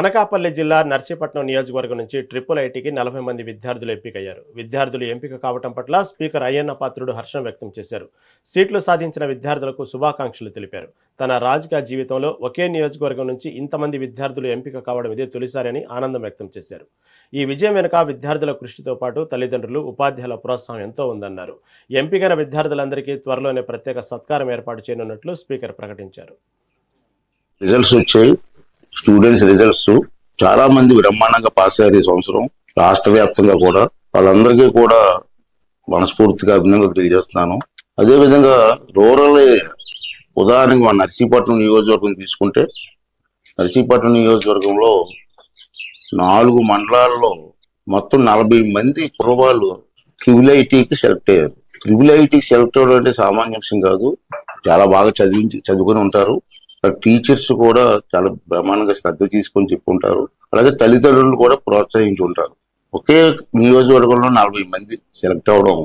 అనకాపల్లి జిల్లా నర్సీపట్నం నియోజకవర్గం నుంచి ట్రిపుల్ ఐటీకి 40 మంది విద్యార్థులు ఎంపికయ్యారు. విద్యార్థులు ఎంపిక కావటం పట్ల స్పీకర్ అయ్యన్న పాత్రుడు హర్షం వ్యక్తం చేశారు. సీట్లు సాధించిన విద్యార్థులకు శుభాకాంక్షలు తెలిపారు. తన రాజకీయ జీవితంలో ఒకే నియోజకవర్గం నుంచి ఇంతమంది విద్యార్థులు ఎంపిక కావడం ఇదే తొలిసారని ఆనందం వ్యక్తం చేశారు. ఈ విజయం వెనుక విద్యార్థుల కృషితో పాటు తల్లిదండ్రులు, ఉపాధ్యాయుల ప్రోత్సాహం ఎంతో ఉందన్నారు. ఎంపికైన విద్యార్థులందరికీ త్వరలోనే ప్రత్యేక సత్కారం ఏర్పాటు చేయనున్నట్లు స్పీకర్ ప్రకటించారు. రిజల్ట్స్ వచ్చాయి. స్టూడెంట్స్ రిజల్ట్స్ చాలా మంది బ్రహ్మాండంగా పాస్ అయ్యారు ఈ సంవత్సరం. రాష్ట్ర వ్యాప్తంగా కూడా వాళ్ళందరికీ కూడా మనస్ఫూర్తిగా అభినందనలు తెలియజేస్తున్నాను. అదేవిధంగా రూరల్ ఉదాహరణకి మన నర్సీపట్నం నియోజకవర్గం తీసుకుంటే, నర్సీపట్నం నియోజకవర్గంలో 4 మండలాల్లో మొత్తం 40 మంది కుర్రవాళ్ళు ట్రిపుల్ ఐటీకి సెలెక్ట్ అయ్యారు. ట్రిపుల్ ఐటీకి సెలెక్ట్ అవ్వడం అంటే సామాన్య విషయం కాదు. చాలా బాగా చదువుకొని ఉంటారు. టీచర్స్ కూడా చాలా బ్రహ్మాండంగా శ్రద్ధ తీసుకొని చెప్పుకుంటారు. అలాగే తల్లిదండ్రులు కూడా ప్రోత్సహించి ఉంటారు. ఒకే నియోజకవర్గంలో 40 మంది సెలెక్ట్ అవ్వడం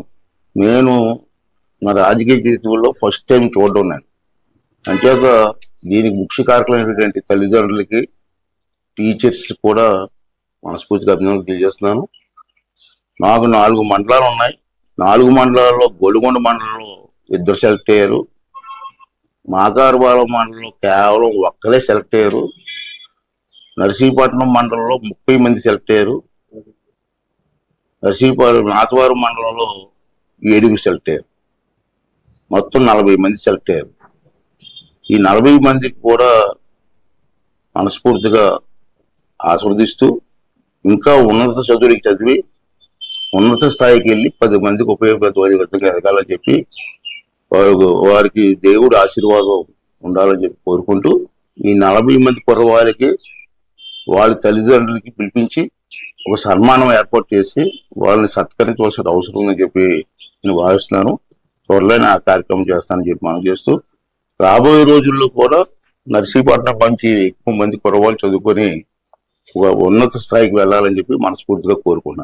నేను నా రాజకీయ జీవితంలో ఫస్ట్ టైం చూడడం. నేను అంచేత దీనికి ముఖ్య కారకులైనటువంటి తల్లిదండ్రులకి, టీచర్స్ కూడా మనస్ఫూర్తిగా అభినందనలు తెలియజేస్తున్నాను. నాకు 4 మండలాలు ఉన్నాయి. 4 మండలాల్లో గొలుగొండ మండలంలో 2 సెలెక్ట్ అయ్యారు. మాకారపాలెం మండలంలో కేవలం ఒక్కలే సెలెక్ట్ అయ్యారు. నర్సీపట్నం మండలంలో 30 మంది సెలెక్ట్ అయ్యారు. నాతవరం మండలంలో 7 సెలెక్ట్ అయ్యారు. మొత్తం 40 మంది సెలెక్ట్ అయ్యారు. ఈ 40 మందికి కూడా మనస్ఫూర్తిగా ఆస్వాదిస్తూ ఇంకా ఉన్నత చదువులకి చదివి ఉన్నత స్థాయికి వెళ్ళి 10 మందికి ఉపయోగపడే విధంగా ఎదగాలని చెప్పి వారికి దేవుడు ఆశీర్వాదం ఉండాలని చెప్పి కోరుకుంటూ, ఈ 40 మంది కుర్రవాళ్ళకి వాళ్ళ తల్లిదండ్రులకి పిలిపించి ఒక సన్మానం ఏర్పాటు చేసి వాళ్ళని సత్కరించవలసిన అవసరం ఉందని చెప్పి నేను భావిస్తున్నాను. త్వరలోనే ఆ కార్యక్రమం చేస్తానని చెప్పి మనం చేస్తూ, రాబోయే రోజుల్లో కూడా నర్సీపట్నం నుంచి ఎక్కువ మంది కుర్రవాళ్ళు చదువుకొని ఒక ఉన్నత స్థాయికి వెళ్ళాలని చెప్పి మనస్ఫూర్తిగా కోరుకుంటున్నాను.